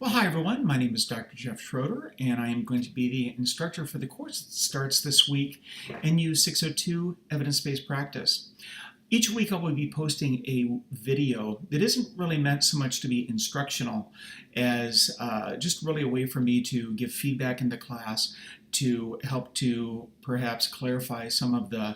Well, hi everyone. My name is Dr. Jeff Schroder, and I am going to be the instructor for the course that starts this week, NU602 Evidence-Based Practice. Each week I will be posting a video that isn't really meant so much to be instructional as just really a way for me to give feedback in the class to help to perhaps clarify some of the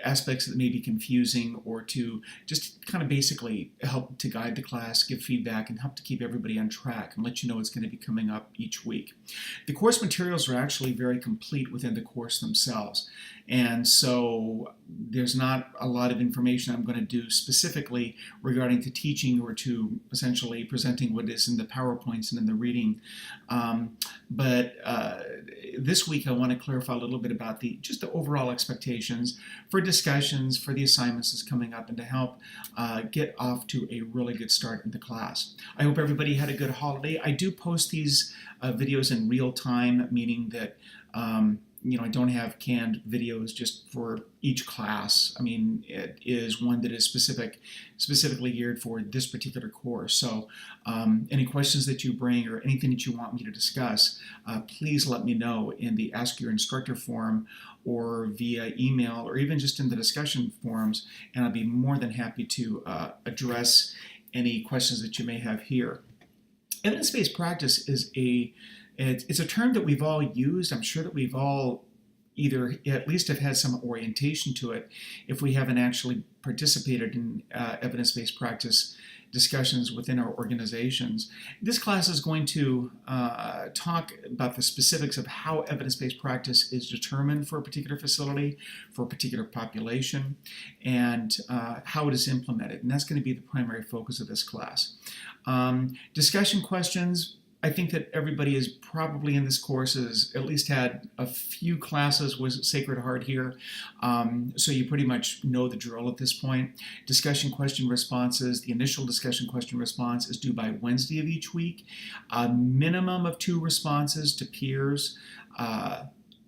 aspects that may be confusing, or to just kind of basically help to guide the class, give feedback, and help to keep everybody on track and let you know what's going to be coming up each week. The course materials are actually very complete within the course themselves, and so there's not a lot of information I'm going to do specifically regarding to teaching or to essentially presenting what is in the PowerPoints and in the reading. But this week I want to clarify a little bit about just the overall expectations for discussions for the assignments that's coming up, and to help get off to a really good start in the class. I hope everybody had a good holiday. I do post these videos in real time, meaning that I don't have canned videos just for each class. I mean, it is one that is specifically geared for this particular course. So any questions that you bring or anything that you want me to discuss, please let me know in the Ask Your Instructor forum, or via email, or even just in the discussion forums, and I'll be more than happy to address any questions that you may have here. Evidence-based practice is it's a term that we've all used. I'm sure that we've all either at least have had some orientation to it if we haven't actually participated in evidence-based practice discussions within our organizations. This class is going to talk about the specifics of how evidence-based practice is determined for a particular facility, for a particular population, and how it is implemented. And that's going to be the primary focus of this class. Discussion questions. I think that everybody is probably in this course has at least had a few classes with Sacred Heart here, so you pretty much know the drill at this point. Discussion question responses, the initial discussion question response is due by Wednesday of each week. A minimum of 2 responses to peers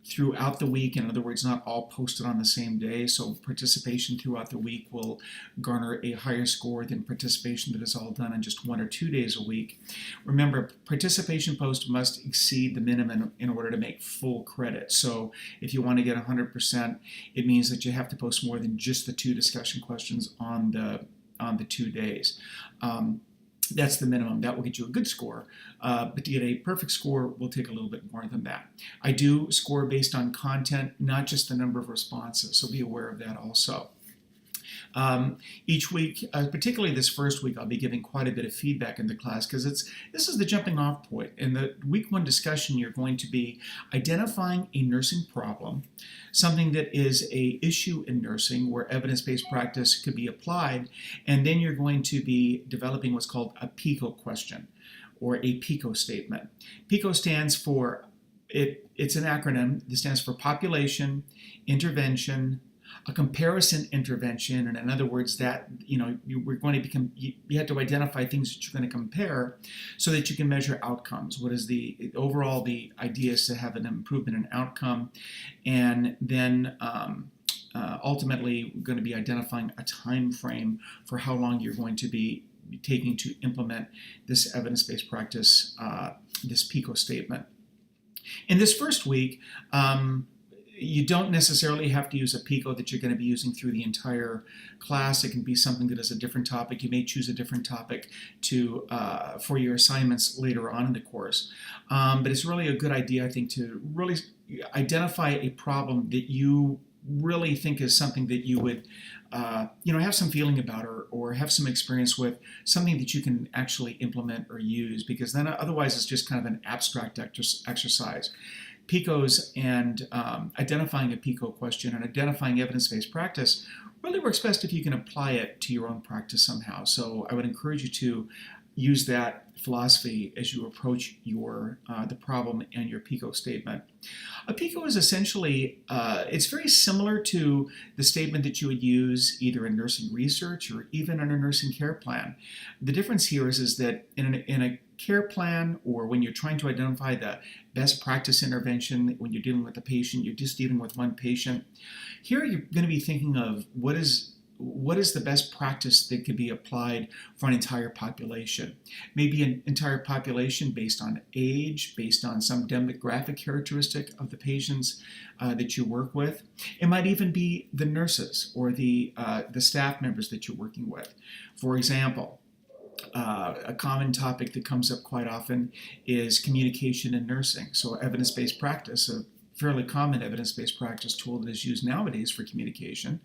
throughout the week. In other words, not all posted on the same day, so participation throughout the week will garner a higher score than participation that is all done in just 1 or 2 days a week. Remember, participation post must exceed the minimum in order to make full credit. So if you want to get 100%, it means that you have to post more than just the 2 discussion questions on the 2 days. That's the minimum. That will get you a good score. But to get a perfect score will take a little bit more than that. I do score based on content, not just the number of responses, so be aware of that also. Each week, particularly this first week, I'll be giving quite a bit of feedback in the class, because this is the jumping off point. In the week 1 discussion, you're going to be identifying a nursing problem, something that is a issue in nursing where evidence-based practice could be applied, and then you're going to be developing what's called a PICO question, or a PICO statement. PICO stands for, it's an acronym that stands for population, intervention, a comparison intervention, and in other words, that we're going to you have to identify things that you're going to compare so that you can measure outcomes. What is the idea is to have an improvement in outcome, and then ultimately we're going to be identifying a time frame for how long you're going to be taking to implement this evidence-based practice, this PICO statement. In this first week, you don't necessarily have to use a PICO that you're going to be using through the entire class. It can be something that is a different topic. You may choose a different topic for your assignments later on in the course. But it's really a good idea, I think, to really identify a problem that you really think is something that you would have some feeling about, or have some experience with, something that you can actually implement or use, because then otherwise it's just kind of an abstract exercise. PICOs and identifying a PICO question and identifying evidence-based practice really works best if you can apply it to your own practice somehow. So I would encourage you to use that philosophy as you approach the problem and your PICO statement. A PICO is essentially, it's very similar to the statement that you would use either in nursing research or even in a nursing care plan. The difference here is that in a care plan, or when you're trying to identify the best practice intervention, when you're dealing with a patient, you're just dealing with one patient. Here you're going to be thinking of what is what is the best practice that could be applied for an entire population? Maybe an entire population based on age, based on some demographic characteristic of the patients that you work with. It might even be the nurses or the staff members that you're working with. For example, a common topic that comes up quite often is communication in nursing. So evidence-based practice, a fairly common evidence-based practice tool that is used nowadays for communication,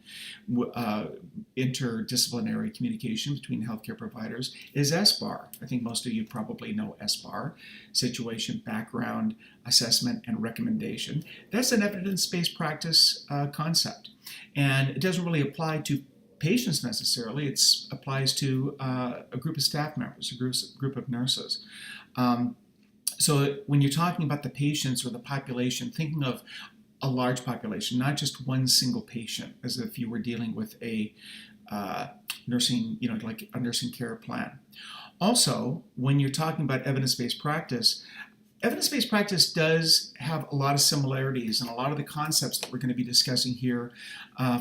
interdisciplinary communication between healthcare providers, is SBAR. I think most of you probably know SBAR, situation, background, assessment, and recommendation. That's an evidence-based practice concept. And it doesn't really apply to patients necessarily. It applies to a group of staff members, a group of nurses. So when you're talking about the patients or the population, thinking of a large population, not just one single patient, as if you were dealing with a nursing, like a nursing care plan. Also, when you're talking about evidence-based practice does have a lot of similarities, and a lot of the concepts that we're going to be discussing here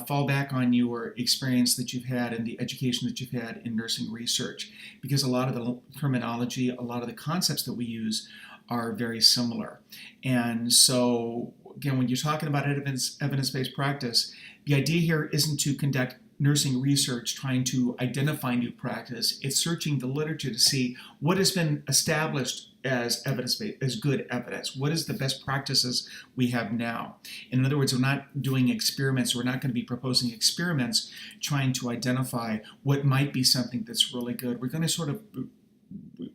fall back on your experience that you've had and the education that you've had in nursing research, because a lot of the terminology, a lot of the concepts that we use are very similar. And so, again, when you're talking about evidence-based practice, the idea here isn't to conduct nursing research trying to identify new practice. It's searching the literature to see what has been established as evidence-based, as good evidence. What is the best practices we have now? In other words, we're not doing experiments. We're not going to be proposing experiments trying to identify what might be something that's really good. We're going to sort of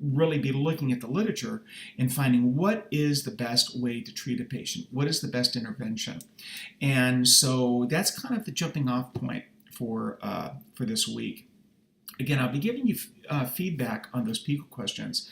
really be looking at the literature and finding what is the best way to treat a patient. What is the best intervention? And so that's kind of the jumping off point for this week. Again, I'll be giving you feedback on those PICO questions.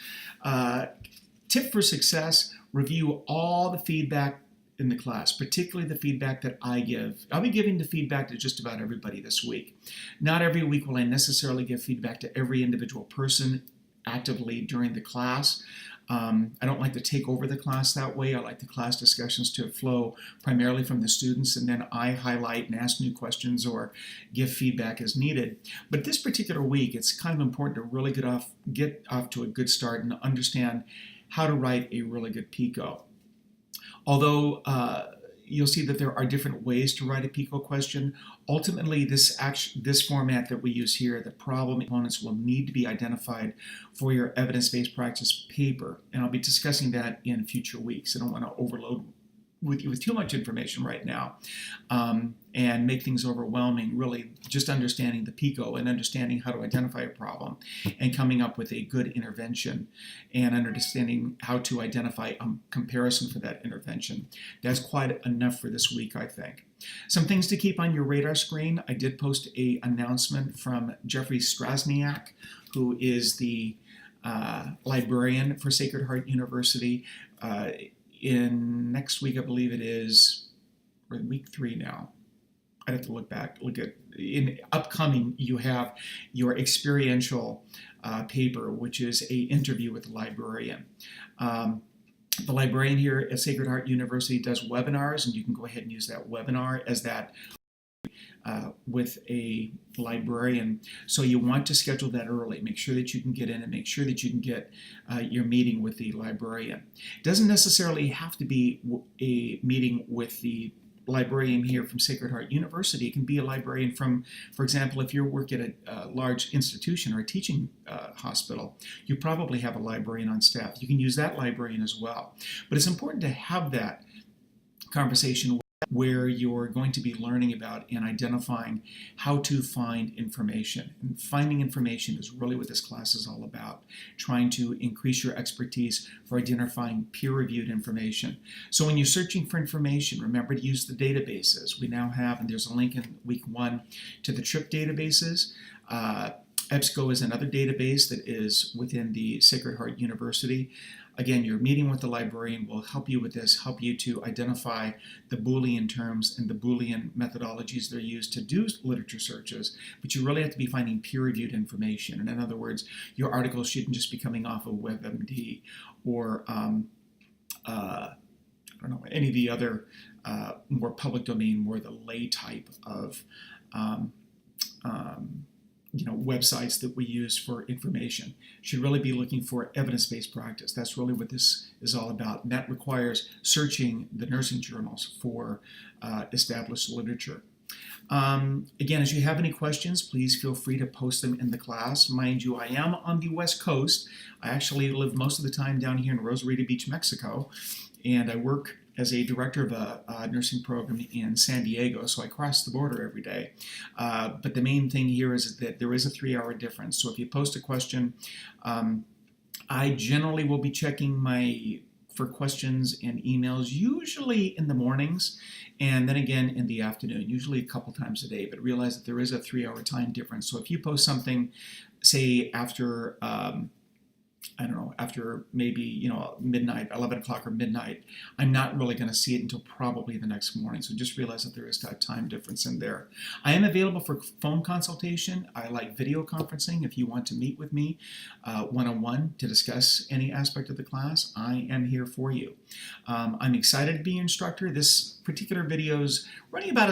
Tip for success, review all the feedback in the class, particularly the feedback that I give. I'll be giving the feedback to just about everybody this week. Not every week will I necessarily give feedback to every individual person actively during the class. I don't like to take over the class that way. I like the class discussions to flow primarily from the students, and then I highlight and ask new questions or give feedback as needed. But this particular week, it's kind of important to really get off to a good start and understand how to write a really good PICO. Although you'll see that there are different ways to write a PICO question. Ultimately, this format that we use here, the problem components will need to be identified for your evidence-based practice paper, and I'll be discussing that in future weeks. I don't want to overload with you with too much information right now and make things overwhelming. Really just understanding the PICO and understanding how to identify a problem and coming up with a good intervention and understanding how to identify a comparison for that intervention. That's quite enough for this week, I think. Some things to keep on your radar screen. I did post an announcement from Jeffrey Strasniak, who is the librarian for Sacred Heart University. In next week, I believe it is, or week 3 now. I'd have to look at, in upcoming, you have your experiential paper, which is a interview with the librarian. The librarian here at Sacred Heart University does webinars, and you can go ahead and use that webinar as that with a librarian. So you want to schedule that early. Make sure that you can get in and make sure that you can get your meeting with the librarian. It doesn't necessarily have to be a meeting with the librarian here from Sacred Heart University. It can be a librarian from, for example, if you work at a large institution or a teaching hospital, you probably have a librarian on staff. You can use that librarian as well. But it's important to have that conversation where you're going to be learning about and identifying how to find information. And finding information is really what this class is all about, trying to increase your expertise for identifying peer-reviewed information. So when you're searching for information, remember to use the databases. We now have, and there's a link in week 1 to the TRIP databases. EBSCO is another database that is within the Sacred Heart University. Again, your meeting with the librarian will help you with this, help you to identify the Boolean terms and the Boolean methodologies that are used to do literature searches, but you really have to be finding peer-reviewed information. And in other words, your articles shouldn't just be coming off of WebMD or I don't know, any of the other more public domain, more the lay type of websites that we use for information. Should really be looking for evidence-based practice. That's really what this is all about. And that requires searching the nursing journals for established literature. Again, as you have any questions, please feel free to post them in the class. Mind you, I am on the West Coast. I actually live most of the time down here in Rosarito Beach, Mexico, and I work as a director of a nursing program in San Diego, so I cross the border every day. But the main thing here is that there is a 3-hour difference. So if you post a question, I generally will be checking for questions and emails, usually in the mornings, and then again in the afternoon, usually a couple times a day, but realize that there is a 3-hour time difference. So if you post something, say after, I don't know, after maybe, midnight, 11 o'clock or midnight, I'm not really going to see it until probably the next morning. So just realize that there is that time difference in there. I am available for phone consultation. I like video conferencing. If you want to meet with me one-on-one to discuss any aspect of the class, I am here for you. I'm excited to be an instructor. This particular video is running about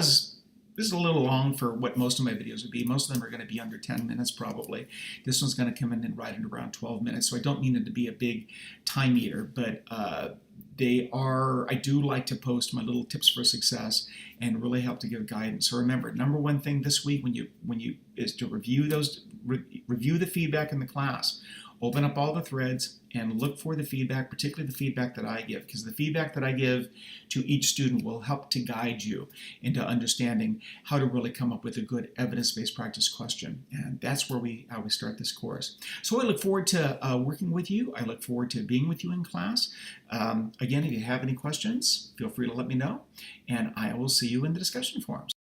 this is a little long for what most of my videos would be. Most of them are going to be under 10 minutes probably. This one's going to come in and right at around 12 minutes, so I don't mean it to be a big time eater, but I do like to post my little tips for success and really help to give guidance. So remember, number one thing this week is to review the feedback in the class. Open up all the threads and look for the feedback, particularly the feedback that I give, because the feedback that I give to each student will help to guide you into understanding how to really come up with a good evidence-based practice question. And that's how we start this course. So I look forward to working with you. I look forward to being with you in class. Again, if you have any questions, feel free to let me know, and I will see you in the discussion forums.